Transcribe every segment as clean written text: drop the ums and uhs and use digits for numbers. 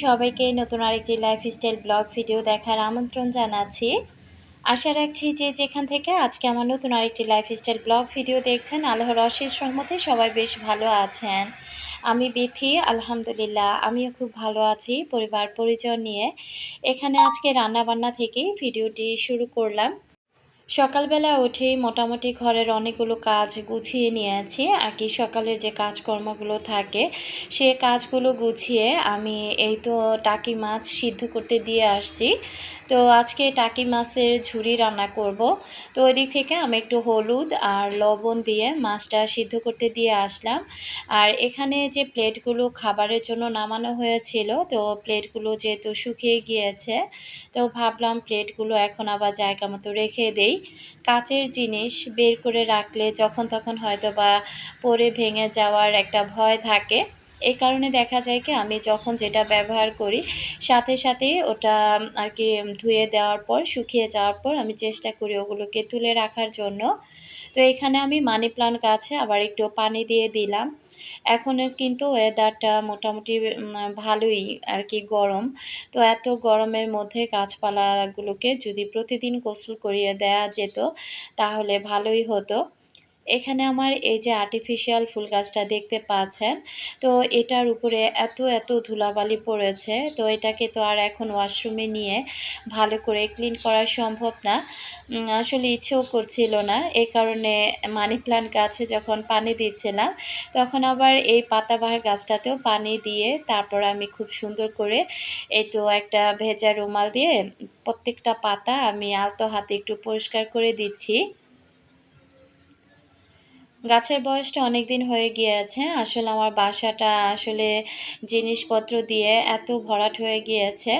সবাইকে নতুন আরেকটি লাইফস্টাইল ব্লগ ভিডিও দেখার আমন্ত্রণ জানাচ্ছি। আশা রাখছি যে যেখান থেকে আজকে আমার নতুন আরেকটি লাইফস্টাইল ব্লগ ভিডিও দেখছেন, আল্লাহর অশেষ রহমতে সবাই বেশ ভালো আছেন। আমি বিথি, আলহামদুলিল্লাহ আমিও খুব ভালো আছি। পরিবার পরিজন নিয়ে এখানে আজকে রান্নাবান্না থেকেই ভিডিওটি শুরু করলাম। সকালবেলা উঠেই মোটামুটি ঘরের অনেকগুলো কাজ গুছিয়ে নিয়েছি আর কি। সকালের যে কাজকর্মগুলো থাকে সে কাজগুলো গুছিয়ে আমি এই তো টাকি মাছ সিদ্ধ করতে দিয়ে আসছি। তো আজকে টাকি মাছের ঝুরি রান্না করব। তো ওই দিক থেকে আমি একটু হলুদ আর লবণ দিয়ে মাছটা সিদ্ধ করতে দিয়ে আসলাম। আর এখানে যে প্লেটগুলো খাবারের জন্য নামানো হয়েছিল, তো প্লেটগুলো যেহেতু শুকিয়ে গিয়েছে, তো ভাবলাম প্লেটগুলো এখন আবার জায়গা মতো রেখে দেই। কাচের জিনিস বের করে রাখলে যখন তখন হয়তো বা পড়ে ভেঙে যাওয়ার একটা ভয় থাকে। এই কারণে দেখা যায় কি, আমি যখন যেটা ব্যবহার করি সাথে সাথেই ওটা আর কি ধুয়ে দেওয়ার পর, শুকিয়ে যাওয়ার পর আমি চেষ্টা করি ওগুলোকে তুলে রাখার জন্য। তো এখানে আমি মানি প্লান্ট গাছে আবার একটু পানি দিয়ে দিলাম। এখনও কিন্তু ওয়েদারটা মোটামুটি ভালোই আর কি, গরম। তো এত গরমের মধ্যে গাছপালাগুলোকে যদি প্রতিদিন গোসল করিয়ে দেয়া যেত তাহলে ভালোই হতো। এখানে আমার এই যে আর্টিফিশিয়াল ফুল গাছটা দেখতে পাচ্ছেন, তো এটার উপরে এত এত ধুলাবালি পড়েছে, তো এটাকে তো আর এখন ওয়াশরুমে নিয়ে ভালো করে ক্লিন করা সম্ভব না। আসলে ইচ্ছেও করছিল না। এই কারণে মানি প্লান্ট গাছে যখন পানি দিচ্ছিলাম, তখন আবার এই পাতাবাহার গাছটাতেও পানি দিয়ে তারপর আমি খুব সুন্দর করে এই তো একটা ভেজা রুমাল দিয়ে প্রত্যেকটা পাতা আমি আলতো হাতে একটু পরিষ্কার করে দিচ্ছি। গাছের বয়সটা অনেক দিন হয়ে গিয়েছে। আসলে আমার বাসাটা আসলে জিনিসপত্র দিয়ে এত ভরাট হয়ে গিয়েছে,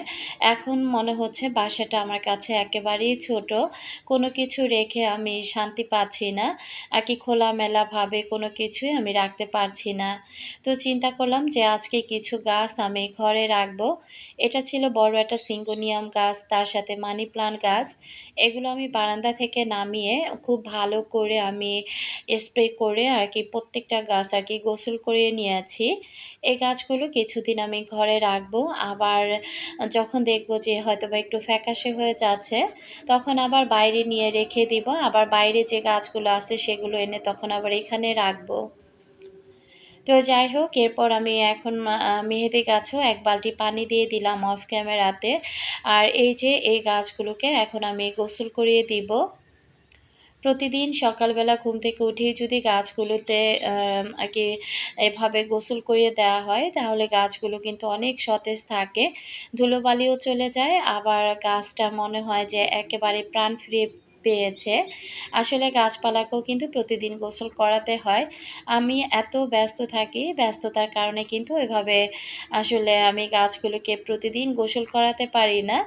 এখন মনে হচ্ছে বাসাটা আমার কাছে একেবারেই ছোট। কোনো কিছু রেখে আমি শান্তি পাচ্ছি না আর কি, খোলামেলাভাবে কোনো কিছুই আমি রাখতে পারছি না। তো চিন্তা করলাম যে আজকে কিছু গাছ আমি ঘরে রাখবো। এটা ছিল বড় একটা সিঙ্গোনিয়াম গাছ, তার সাথে মানি প্লান্ট গাছ। এগুলো আমি বারান্দা থেকে নামিয়ে খুব ভালো করে আমি স্প্রে করে আর কি প্রত্যেকটা গাছ আর কি গোসল করিয়ে নিয়েছি। এই গাছগুলো কিছুদিন আমি ঘরে রাখবো, আবার যখন দেখবো যে হয়তোবা একটু ফ্যাকাশে হয়ে যাচ্ছে তখন আবার বাইরে নিয়ে রেখে দিব। আবার বাইরে যে গাছগুলো আছে সেগুলো এনে তখন আবার এখানে রাখবো। তো যাই হোক, এরপর আমি এখন মেহেদি গাছেও এক বালতি পানি দিয়ে দিলাম অফ ক্যামেরাতে। আর এই যে এই গাছগুলোকে এখন আমি গোসল করিয়ে দিব। প্রতিদিন সকালবেলা ঘুম থেকে উঠেই যদি গাছগুলোতে আর কি এভাবে গোসল করিয়ে দেওয়া হয় তাহলে গাছগুলো কিন্তু অনেক সতেজ থাকে, ধুলোবালিও চলে যায়, আবার গাছটা মনে হয় যে একেবারে প্রাণ ফিরে পেয়েছে। আসলে গাছপালাকেও কিন্তু প্রতিদিন গোসল করাতে হয়। আমি এত ব্যস্ত থাকি, ব্যস্ততার কারণে কিন্তু এভাবে আসলে আমি গাছগুলোকে প্রতিদিন গোসল করাতে পারি না।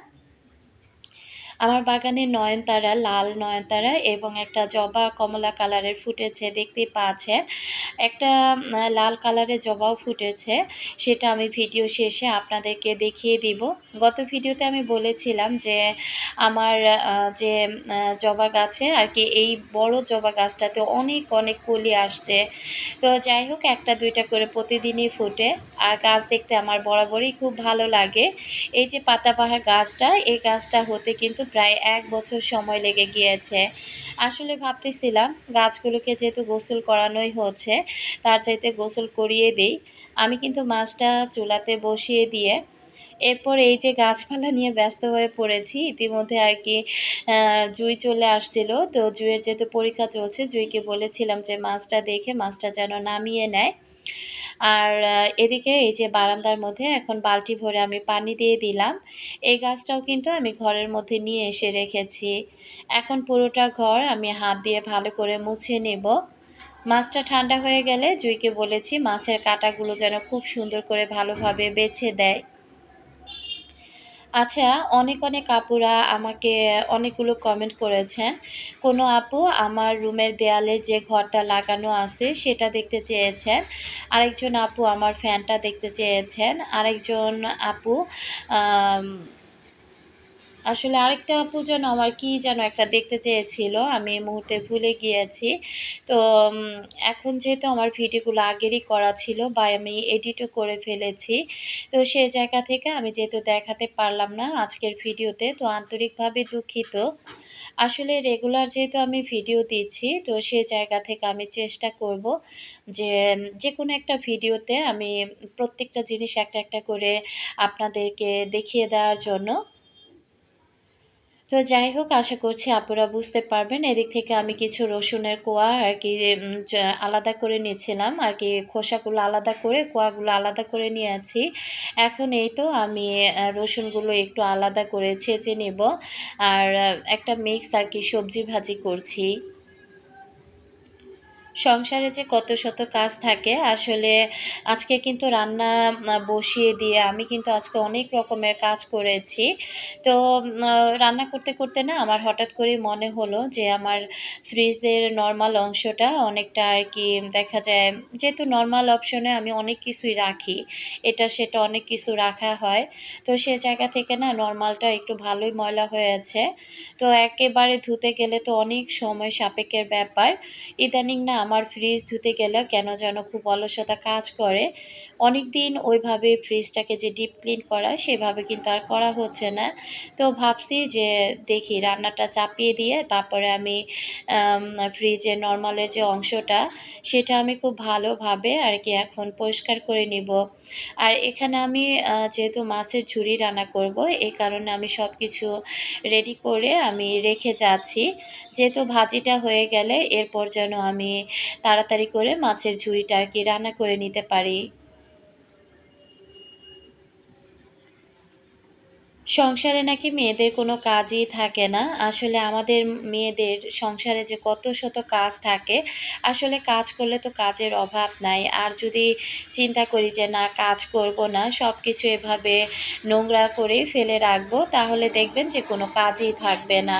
আমার বাগানে নয়নতারা, লাল নয়নতারা এবং একটা জবা কমলা কালারের ফুটেছে, দেখতেই পাচ্ছেন। একটা লাল কালারের জবাও ফুটেছে, সেটা আমি ভিডিও শেষে আপনাদেরকে দেখিয়ে দিব। গত ভিডিওতে আমি বলেছিলাম যে আমার যে জবা গাছে আর কি, এই বড় জবা গাছটাতে অনেক অনেক কলি আসছে। তো যাই হোক, একটা দুইটা করে প্রতিদিনই ফুটে, আর গাছ দেখতে আমার বরাবরই খুব ভালো লাগে। এই যে পাতাবাহার গাছটা, এই গাছটা হতে কিন্তু প্রায় 1 বছর সময় লেগে গিয়েছে। আসলে ভাবতেছিলাম গাছগুলোকে যেহেতু গোসল করানোই হচ্ছে, তার চাইতে গোসল করিয়ে দেই। আমি কিন্তু মাছটা চুলাতে বসিয়ে দিয়ে এরপর এই যে গাছপালা নিয়ে ব্যস্ত হয়ে পড়েছি। ইতিমধ্যে আর কি জুঁই চলে আসছিল, তো জুঁইয়ের যেহেতু পরীক্ষা চলছে, জুঁইকে বলেছিলাম যে মাছটা দেখে মাছটা যেন নামিয়ে নেয়। আর এদিকে এই যে বারান্দার মধ্যে এখন বালতি ভরে আমি পানি দিয়ে দিলাম। এই গাছটাও কিন্তু আমি ঘরের মধ্যে নিয়ে এসে রেখেছি। এখন পুরোটা ঘর আমি হাত দিয়ে ভালো করে মুছে নেব। মাছটা ঠান্ডা হয়ে গেলে জুঁইকে বলেছি মাছের কাঁটাগুলো যেন খুব সুন্দর করে ভালোভাবে বেছে দেয়। আচ্ছা, অনেক অনেক আপুরা আমাকে অনেকগুলো কমেন্ট করেছেন। কোনো আপু আমার রুমের দেয়ালের যে ঘরটা লাগানো আছে সেটা দেখতে চেয়েছেন, আরেকজন আপু আমার ফ্যানটা দেখতে চেয়েছেন, আরেকজন আপু আসলে আরেকটা আপু যেন আমার কি যেন একটা দেখতে চেয়েছিল, আমি এই মুহূর্তে ভুলে গিয়েছি। তো উম এখন যেহেতু আমার ভিডিওগুলো আগেরই করা ছিল বা আমি এডিটও করে ফেলেছি। তো সে জায়গা থেকে আমি যেহেতু দেখাতে পারলাম না আজকের ভিডিওতে, তো আন্তরিকভাবে দুঃখিত। আসলে রেগুলার যেহেতু আমি ভিডিও দিচ্ছি, তো সে জায়গা থেকে আমি চেষ্টা করব যে যেকোনো একটা ভিডিওতে আমি প্রত্যেকটা জিনিস একটা, একটা করে আপনাদেরকে দেখিয়ে দেওয়ার জন্য। তো যাই হোক, আশা করছি আপুরা বুঝতে পারবেন। এদিক থেকে আমি কিছু রসুনের কোয়া আরকি আলাদা করে নিয়েছিলাম আরকি, খোসাগুলো আলাদা করে কোয়াগুলো আলাদা করে নিয়েছি। এখন এই তো আমি রসুনগুলো একটু আলাদা করে ছেঁচে নেব। আর একটা মিক্স আরকি সবজি ভাজি করছি। সংসারে যে কত শত কাজ থাকে আসলে, আজকে কিন্তু রান্না বসিয়ে দিয়ে আমি কিন্তু আজকে অনেক রকমের কাজ করেছি। তো রান্না করতে করতে না আমার হঠাৎ করেই মনে হলো যে আমার ফ্রিজের নর্মাল অংশটা অনেকটা আর কি দেখা যায়, যেহেতু নর্মাল অপশনে আমি অনেক কিছুই রাখি, এটা সেটা অনেক কিছু রাখা হয়। তো সে জায়গা থেকে না নর্মালটা একটু ভালোই ময়লা হয়েছে। তো একেবারে ধুতে গেলে তো অনেক সময় সাপেক্ষের ব্যাপার। ইদানিং না আমার ফ্রিজ ধুতে গেলে কেন যেন খুব অলসতা কাজ করে। অনেকদিন ওইভাবে ফ্রিজটাকে যে ডিপ ক্লিন করা সেভাবে কিন্তু আর করা হচ্ছে না। তো ভাবছি যে দেখি রান্নাটা চাপিয়ে দিয়ে তারপরে আমি আম ফ্রিজের নরমালের যে অংশটা সেটা আমি খুব ভালোভাবে আরকি এখন পরিষ্কার করে নিব। আর এখানে আমি যেহেতু মাছের ঝুরি রান্না করব, এই কারণে আমি সবকিছু রেডি করে আমি রেখে যাচ্ছি। যেহেতু ভাজিটা হয়ে গেলে এরপর যেন আমি তাড়াতাড়ি করে মাছের ঝুড়িটা আরকি রান্না করে নিতে পারি। সংসারে নাকি মেয়েদের কোনো কাজই থাকে না। আসলে আমাদের মেয়েদের সংসারে যে কত শত কাজ থাকে, আসলে কাজ করলে তো কাজের অভাব নাই। আর যদি চিন্তা করি যে না কাজ করব না, সবকিছু এভাবে নোংরা করেই ফেলে রাখবো, তাহলে দেখবেন যে কোনো কাজই থাকবে না।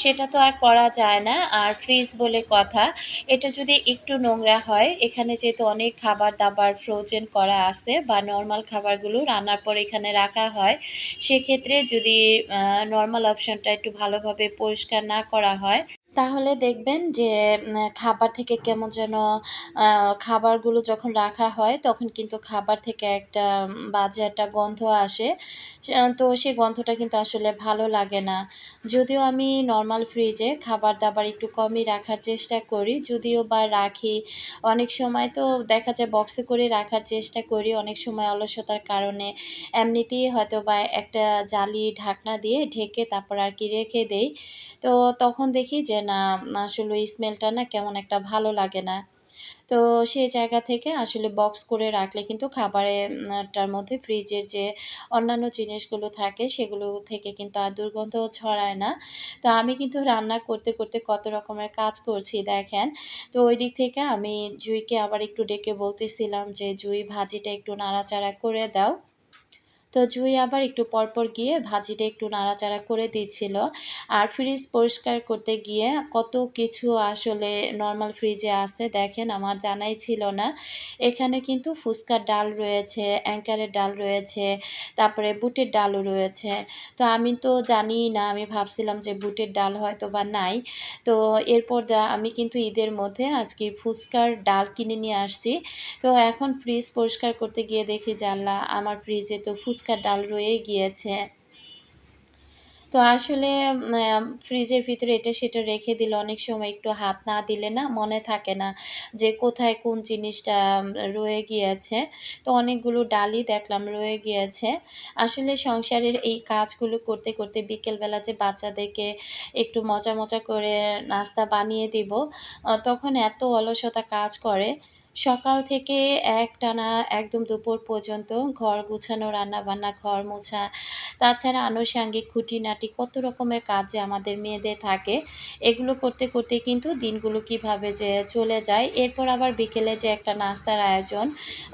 সেটা তো আর করা যায় না। আর ফ্রিজ বলে কথা, এটা যদি একটু নোংরা হয়, এখানে যেহেতু অনেক খাবার-দাবার ফ্রোজেন করা আছে বা নরমাল খাবারগুলো রান্নার পর এখানে রাখা হয়, সেক্ষেত্রে যদি নরমাল অপশনটা একটু ভালোভাবে পরিষ্কার না করা হয়, তাহলে দেখবেন যে খাবার থেকে কেমন যেন খাবারগুলো যখন রাখা হয় তখন কিন্তু খাবার থেকে একটা বাজে একটা গন্ধ আসে। তো সেই গন্ধটা কিন্তু আসলে ভালো লাগে না। যদিও আমি নরমাল ফ্রিজে খাবার-দাবার একটু কমই রাখার চেষ্টা করি। যদিও বা রাখি, অনেক সময় তো দেখা যায় বক্সে করে রাখার চেষ্টা করি। অনেক সময় অলসতার কারণে এমনিতেই হয়তোবা একটা জালি ঢাকনা দিয়ে ঢেকে তারপর আর কি রেখে দেই। তো তখন দেখি যে না আসলে ওই স্মেলটা না কেমন একটা ভালো লাগে না। তো সেই জায়গা থেকে আসলে বক্স করে রাখলে কিন্তু খাবারের টার মধ্যে ফ্রিজের যে অন্যান্য জিনিসগুলো থাকে সেগুলো থেকে কিন্তু আর দুর্গন্ধও ছড়ায় না। তো আমি কিন্তু রান্না করতে, করতে কত রকমের কাজ করছি দেখেন। তো ওই দিক থেকে আমি জুঁইকে আবার একটু ডেকে বলতেছিলাম যে, "জুঁই ভাজিটা একটু নাড়াচাড়া করে দাও।" তো জুঁই আবার একটু পরপর গিয়ে ভাজিটা একটু নাড়াচাড়া করে দিচ্ছিল। আর ফ্রিজ পরিষ্কার করতে গিয়ে কত কিছু আসলে নরমাল ফ্রিজে আছে দেখেন, আমার জানাই ছিল না। এখানে কিন্তু ফুচকার ডাল রয়েছে, অ্যাঙ্কারের ডাল রয়েছে, তারপরে বুটের ডালও রয়েছে। তো আমি তো জানিই না, আমি ভাবছিলাম যে বুটের ডাল হয়তোবা নাই। তো এরপর আমি কিন্তু ঈদের মধ্যে আজকে ফুচকার ডাল কিনে নিয়ে আসছি। তো এখন ফ্রিজ পরিষ্কার করতে গিয়ে দেখি যে আল্লাহ! আমার ফ্রিজে তো ফুচকার ডাল রয়েই গিয়েছে। তো আসলে ফ্রিজের ভিতরে এটা সেটা রেখে দিলে অনেক সময় একটু হাত না দিলে না মনে থাকে না যে কোথায় কোন জিনিসটা রয়ে গিয়েছে। তো অনেকগুলো ডালই দেখলাম রয়ে গিয়েছে। আসলে সংসারের এই কাজগুলো করতে, করতে বিকেলবেলা যে বাচ্চাদেরকে একটু মজা, মজা করে নাস্তা বানিয়ে দিব, তখন এত অলসতা কাজ করে। সকাল থেকে একটানা একদম দুপুর পর্যন্ত ঘর গুছানো, রান্না-বান্না, ঘর মোছা, তাছাড়া আনুষাঙ্গিক খুঁটিনাটি কত রকমের কাজ যে আমাদের মেয়েদের থাকে। এগুলো করতে, করতে কিন্তু দিনগুলো কিভাবে যে চলে যায়। এরপর আবার বিকেলে যে একটা নাস্তার আয়োজন,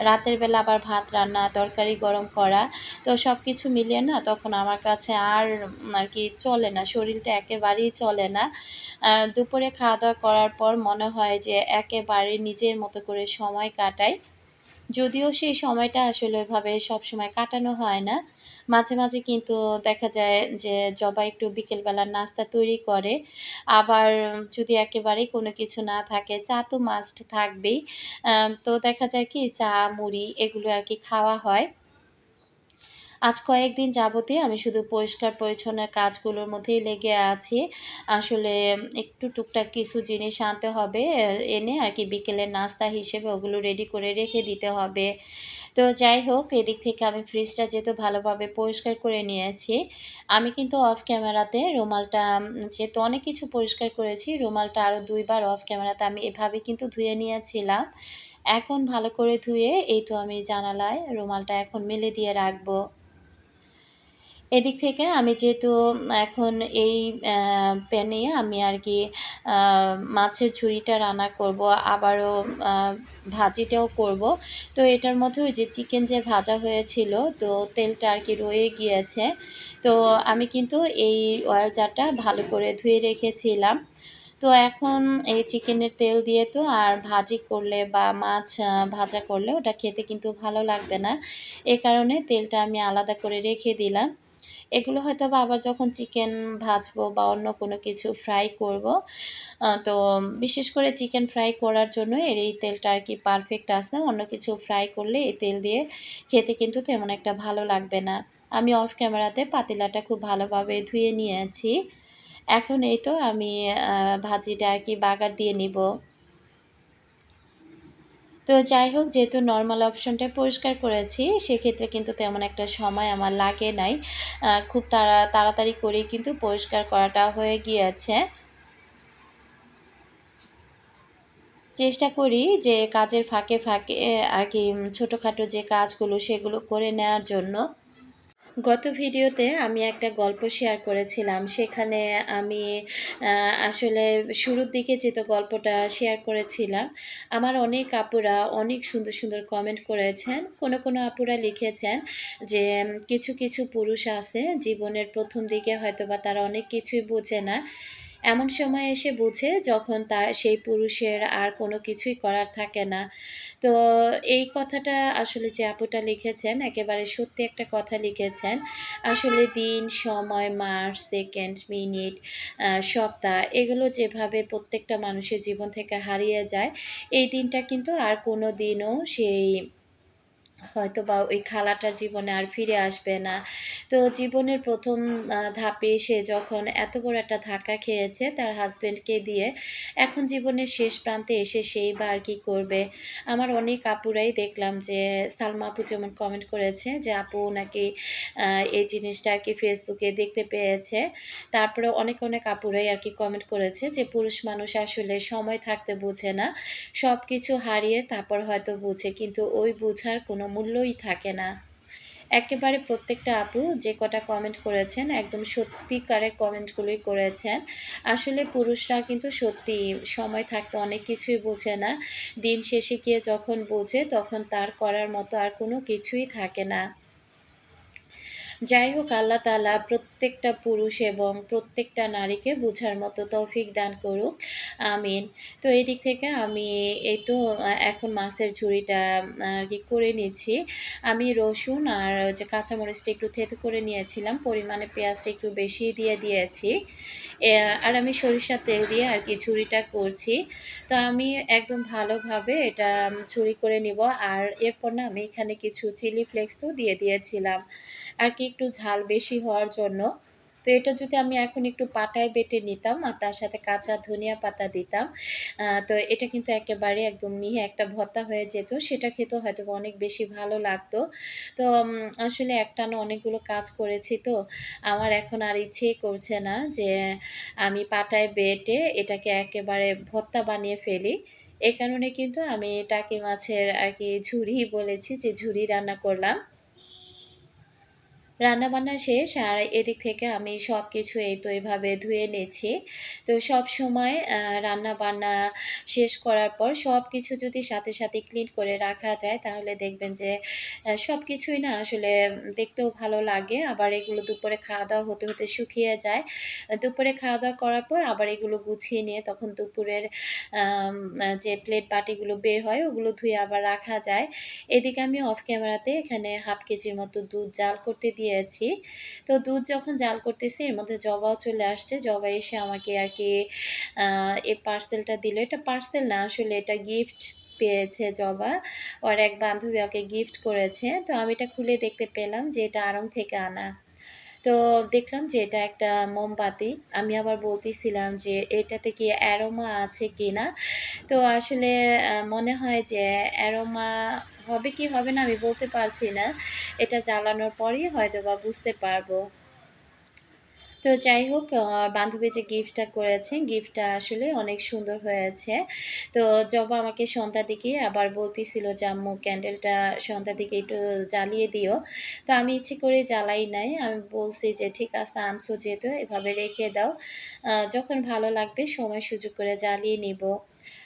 রাতের বেলা আবার ভাত রান্না, তরকারি গরম করা। তো সবকিছু মিলিয়ে না তখন আমার কাছে আর কি চলে না। শরীরটা একেবারেই চলে না। দুপুরে খাওয়া-দাওয়া করার পর মনে হয় যে একেবারে নিজের মতো করে সময় কাটাই। যদিও সেই সময়টা আসলে ওইভাবে সবসময় কাটানো হয় না। মাঝে, মাঝে কিন্তু দেখা যায় যে জবা একটু বিকেলবেলার নাস্তা তৈরি করে। আবার যদি একেবারেই কোনো কিছু না থাকে, চা তো মাস্ট থাকবেই। তো দেখা যায় কি চা, মুড়ি এগুলো আরকি খাওয়া হয়। আজ কয়েকদিন যাবতীয় আমি শুধু পরিষ্কার-পরিচ্ছন্নের কাজগুলোর মধ্যেই লেগে আছি। আসলে একটু টুকটাক কিছু জিনিস আনতে হবে। এনে আরকি বিকেলের নাস্তা হিসেবে ওগুলো রেডি করে রেখে দিতে হবে। তো যাই হোক, এদিক থেকে আমি ফ্রিজটা যেহেতু ভালোভাবে পরিষ্কার করে নিয়েছি, আমি কিন্তু অফ ক্যামেরাতে রুমালটা যেহেতু অনেক কিছু পরিষ্কার করেছি, রুমালটা আরও ২ বার অফ ক্যামেরাতে আমি এভাবে কিন্তু ধুয়ে নিয়েছিলাম। এখন ভালো করে ধুয়ে এই তো আমি জানালায় রুমালটা এখন মেলে দিয়ে রাখবো। এদিক থেকে আমি যেহেতু এখন এই প্যানে আমি আরকি আ মাছের ঝুড়িটা রান্না করব, আবারও আ ভাজিটাও করব। তো এটার মধ্যে ওই যে চিকেন যে ভাজা হয়েছিল, তো তেলটা আরকি রয়ে গিয়েছে। তো আমি কিন্তু এই অয়েল জারটা ভালো করে ধুয়ে রেখেছিলাম। তো এখন এই চিকেনের তেল দিয়ে তো আর ভাজি করলে বা মাছ ভাজা করলে ওটা খেতে কিন্তু ভালো লাগবে না। এ কারণে তেলটা আমি আলাদা করে রেখে দিলাম। এগুলো হয়তোবা আবার যখন চিকেন ভাজবো বা অন্য কোনো কিছু ফ্রাই করব, তো বিশেষ করে চিকেন ফ্রাই করার জন্য এর এই তেলটা আরকি পারফেক্ট আছে। অন্য কিছু ফ্রাই করলে এই তেল দিয়ে খেতে কিন্তু তেমন একটা ভালো লাগবে না। আমি অফ ক্যামেরাতে পাতিলাটা খুব ভালোভাবে ধুয়ে নিয়েছি। এখন এই তো আমি ভাজিটা আরকি বাগার দিয়ে নিব। তো যাই হোক, যেহেতু নরমাল অপশনটাই পরিষ্কার করেছি, সেক্ষেত্রে কিন্তু তেমন একটা সময় আমার লাগে নাই। খুব তাড়াতাড়ি করেই কিন্তু পরিষ্কার করাটা হয়ে গিয়েছে। চেষ্টা করি যে কাজের ফাঁকে, ফাঁকে আরকি ছোটোখাটো যে কাজগুলো সেগুলো করে নেয়ার জন্য। গত ভিডিওতে আমি একটা গল্প শেয়ার করেছিলাম। সেখানে আমি আসলে শুরুর দিকে যেহেতু গল্পটা শেয়ার করেছিলাম, আমার অনেক আপুরা অনেক সুন্দর, সুন্দর কমেন্ট করেছেন। কোনো, কোনো আপুরা লিখেছেন যে কিছু, কিছু পুরুষ আছে জীবনের ১ম দিকে হয়তোবা তারা অনেক কিছুই বোঝে না। এমন সময় এসে বুঝে যখন তার সেই পুরুষের আর কোনো কিছুই করার থাকে না। তো এই কথাটা আসলে যে আপুটা লিখেছেন একেবারে সত্যি একটা কথা লিখেছেন। আসলে দিন, সময়, মাস, সেকেন্ড, মিনিট, সপ্তাহ এগুলো যেভাবে প্রত্যেকটা মানুষের জীবন থেকে হারিয়ে যায়, এই দিনটা কিন্তু আর কোনোদিনও সেই হয়তোবা ওই খালাটার জীবনে আর ফিরে আসবে না। তো জীবনের ১ম ধাপে সে যখন এত বড় একটা ধাক্কা খেয়েছে তার হাসব্যান্ডকে দিয়ে, এখন জীবনের শেষ প্রান্তে এসে সেই বা আর কি করবে? আমার অনেক আপুরাই দেখলাম যে সালমা আপু যেমন কমেন্ট করেছে যে আপু নাকি আ এই জিনিসটা আরকি ফেসবুকে দেখতে পেয়েছে। তারপরে অনেক, অনেক আপুরাই আরকি কমেন্ট করেছে যে পুরুষ মানুষ আসলে সময় থাকতে বোঝে না। সবকিছু হারিয়ে তারপর হয়তো বুঝে। কিন্তু ওই বুঝার কোনো মূল্যই থাকে না। একেবারে প্রত্যেকটা আপু যে কটা কমেন্ট করেছেন একদম সত্যিকারের কমেন্টগুলোই করেছেন। আসলে পুরুষরা কিন্তু সত্যিই সময় থাকতে অনেক কিছুই বোঝে না। দিন শেষে গিয়ে যখন বোঝে তখন তার করার মতো আর কোনো কিছুই থাকে না। যাই হোক, আল্লাহ তাআলা প্রত্যেকটা পুরুষ এবং প্রত্যেকটা নারীকে বুঝার মতো তৌফিক দান করুক। আমিন। তো এদিক থেকে আমি এই তো এখন মাছের ঝুড়িটা আরকি করে নিচ্ছি। আমি রসুন আর যে কাঁচামরিচটা একটু থেঁতো করে নিয়েছিলাম। পরিমাণে পেঁয়াজটা একটু বেশিই দিয়ে দিয়েছি। আর আমি সরিষার তেল দিয়ে আরকি ঝুড়িটা করছি। তো আমি একদম ভালোভাবে এটা ঝুড়ি করে নিব। আর এরপর না আমি এখানে কিছু চিলি ফ্লেক্সও দিয়ে দিয়েছিলাম। আরকি একটু ঝাল বেশি হওয়ার জন্য। তো এটা যদি আমি এখন একটু পাটায় বেটে নিতাম আর তার সাথে কাঁচা ধনিয়া পাতা দিতাম, তো এটা কিন্তু একেবারে একদম মিহি একটা ভর্তা হয়ে যেত। সেটা খেতেও হয়তোবা অনেক বেশি ভালো লাগতো। তো আসলে একটানা অনেকগুলো কাজ করেছি তো, আমার এখন আর ইচ্ছেই করছে না যে আমি পাটায় বেটে এটাকে একেবারে ভর্তা বানিয়ে ফেলি। এ কারণে কিন্তু আমি টাকি মাছের আরকি ঝুড়ি বলেছি যে ঝুড়ি রান্না করলাম। রান্নাবান্না শেষ আর এদিক থেকে আমি সবকিছু এই তো এভাবে ধুয়ে নিচ্ছি। তো সবসময় রান্নাবান্না শেষ করার পর সবকিছু যদি সাথে, সাথে ক্লিন করে রাখা যায় তাহলে দেখবেন যে সবকিছুই না আসলে দেখতেও ভালো লাগে। আবার এগুলো দুপুরে খাওয়া-দাওয়া হতে, হতে শুকিয়ে যায়। দুপুরে খাওয়া-দাওয়া করার পর আবার এগুলো গুছিয়ে নিয়ে তখন দুপুরের আম যে প্লেট বাটিগুলো বের হয় ওগুলো ধুয়ে আবার রাখা যায়। এদিকে আমি অফ ক্যামেরাতে এখানে 1/2 কেজির মতো দুধ জাল করতে দিয়েছি। তো দুধ যখন জাল করতেছি এর মধ্যে জবাও চলে আসছে। জবা এসে আমাকে আরকি আ এই পার্সেলটা দিল। এটা পার্সেল না আসলে এটা গিফট পেয়েছে জবা। ওর এক বান্ধবী ওকে গিফট করেছে। তো আমি এটা খুলে দেখতে পেলাম যে এটা আড়ং থেকে আনা। তো দেখলাম যে এটা একটা মোমবাতি। আমি আবার বলতেছিলাম যে এটাতে কি অ্যারোমা আছে কিনা? তো আসলে মনে হয় যে অ্যারোমা হবে কি হবে না আমি বলতে পারছি না। এটা জ্বালানোর পরেই হয়তোবা বুঝতে পারবো। তো যাই হোক বান্ধবী যে গিফটটা করেছে, গিফটটা আসলে অনেক সুন্দর হয়েছে। তো জবা আমাকে সন্ধ্যার দিকে আবার বলতেছিল যে, "আম্মু ক্যান্ডেলটা সন্ধ্যার দিকে একটু জ্বালিয়ে দিও।" তো আমি ইচ্ছে করে জ্বালাই নাই। আমি বলছি যে, "ঠিক আছে আনছো যেহেতু এভাবে রেখে দাও। যখন ভালো লাগবে সময় সুযোগ করে জ্বালিয়ে নিবো।"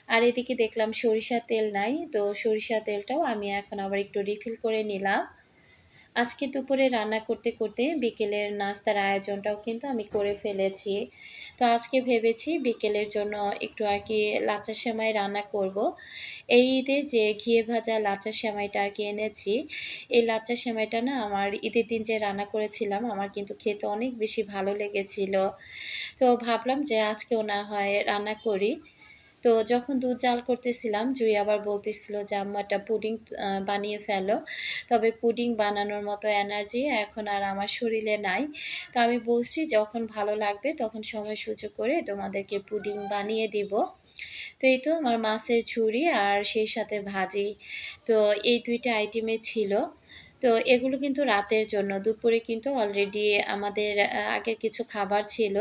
আর এদিকে দেখলাম সরিষার তেল নাই। তো সরিষার তেলটাও আমি এখন আবার একটু রিফিল করে নিলাম। আজকে দুপুরে রান্না করতে, করতে বিকেলের নাস্তার আয়োজনটাও কিন্তু আমি করে ফেলেছি। তো আজকে ভেবেছি বিকেলের জন্য একটু আরকি লাচ্ছা সেমাই রান্না করব। এই ঈদে যে ঘিয়ে ভাজা লাচ্ছা সেমাইটা আরকি এনেছি, এই লাচ্ছা সেমাইটা না আমার ঈদের দিন যে রান্না করেছিলাম, আমার কিন্তু খেতে অনেক বেশি ভালো লেগেছিল। তো ভাবলাম যে আজকেও না হয় রান্না করি। তো যখন দুধ জাল করতেছিলাম, জুই আবার বলতেছিল যে, "আম্মু একটা পুডিং বানিয়ে ফেলো।" তবে পুডিং বানানোর মতো এনার্জি এখন আর আমার শরীরে নাই। তো আমি বলছি, "যখন ভালো লাগবে তখন সময় সুযোগ করে তোমাদেরকে পুডিং বানিয়ে দিব।" তো এই তো আমার মাছের ঝুড়ি আর সেই সাথে ভাজি। তো এই ২ টা আইটেমই ছিল। তো এগুলো কিন্তু রাতের জন্য। দুপুরে কিন্তু অলরেডি আমাদের আগের কিছু খাবার ছিল।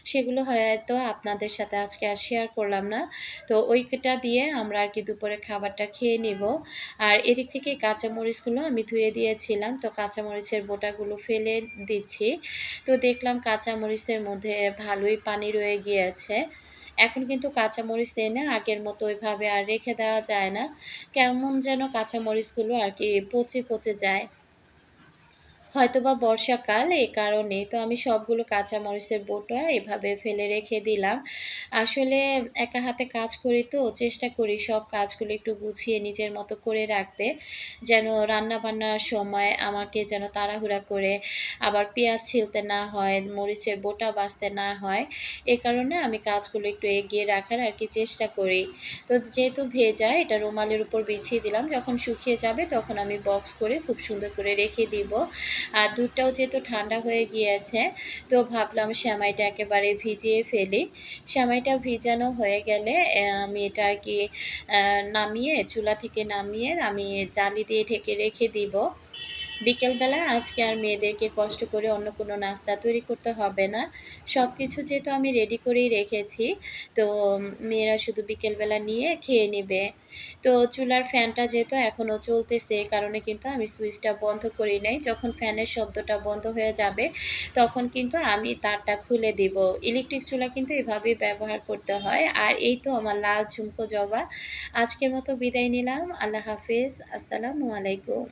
সেগুলো হয়তো আপনাদের সাথে আজকে আর শেয়ার করলাম না। তো ওইটা দিয়ে আমরা আরকি দুপুরের খাবারটা খেয়ে নিবো। আর এদিক থেকে কাঁচামরিচগুলো আমি ধুয়ে দিয়েছিলাম। তো কাঁচামরিচের বোটাগুলো ফেলে দিচ্ছি। তো দেখলাম কাঁচামরিচের মধ্যে ভালোই পানি রয়ে গিয়েছে। এখন কিন্তু কাঁচামরিচ এনে আগের মতো ওইভাবে আর রেখে দেওয়া যায় না। কেমন যেন কাঁচামরিচগুলো আরকি পচে, পচে যায়। হয়তোবা বর্ষাকাল এ কারণে। তো আমি সবগুলো কাঁচামরিচের বোঁটা এভাবে ফেলে রেখে দিলাম। আসলে একা হাতে কাজ করি তো চেষ্টা করি সব কাজগুলো একটু গুছিয়ে নিজের মতো করে রাখতে। যেন রান্না-বান্নার সময় আমাকে যেন তাড়াহুড়া করে আবার পেঁয়াজ ছিলতে না হয়, মরিচের বোঁটা বাছতে না হয়। এ কারণে আমি কাজগুলো একটু এগিয়ে রাখার আরকি চেষ্টা করি। তো যেহেতু ভেজা এটা রুমালের উপর বিছিয়ে দিলাম। যখন শুকিয়ে যাবে তখন আমি বক্স করে খুব সুন্দর করে রেখে দিব। আর দুধটাও যেহেতু ঠান্ডা হয়ে গিয়েছে, তো ভাবলাম সেমাইটা একেবারে ভিজিয়ে ফেলি। সেমাইটা ভিজানো হয়ে গেলে আমি এটা আরকি নামিয়ে চুলা থেকে নামিয়ে আমি জালি দিয়ে ঢেকে রেখে দিব। বিকেলবেলা আজকে আর মেয়েদেরকে কষ্ট করে অন্য কোনো নাস্তা তৈরি করতে হবে না। সবকিছু যেহেতু আমি রেডি করেই রেখেছি, তো মেয়েরা শুধু বিকেলবেলা নিয়ে খেয়ে নেবে। তো চুলার ফ্যানটা যেহেতু এখনো চলতেছে, এ কারণে কিন্তু আমি সুইচটা বন্ধ করি নাই। যখন ফ্যানের শব্দটা বন্ধ হয়ে যাবে, তখন কিন্তু আমি তারটা খুলে দিব। ইলেকট্রিক চুলা কিন্তু এভাবেই ব্যবহার করতে হয়। আর এই তো আমার লাল ঝুমকো জবা। আজকের মতো বিদায় নিলাম। আল্লাহ হাফেজ। আসসালামু আলাইকুম।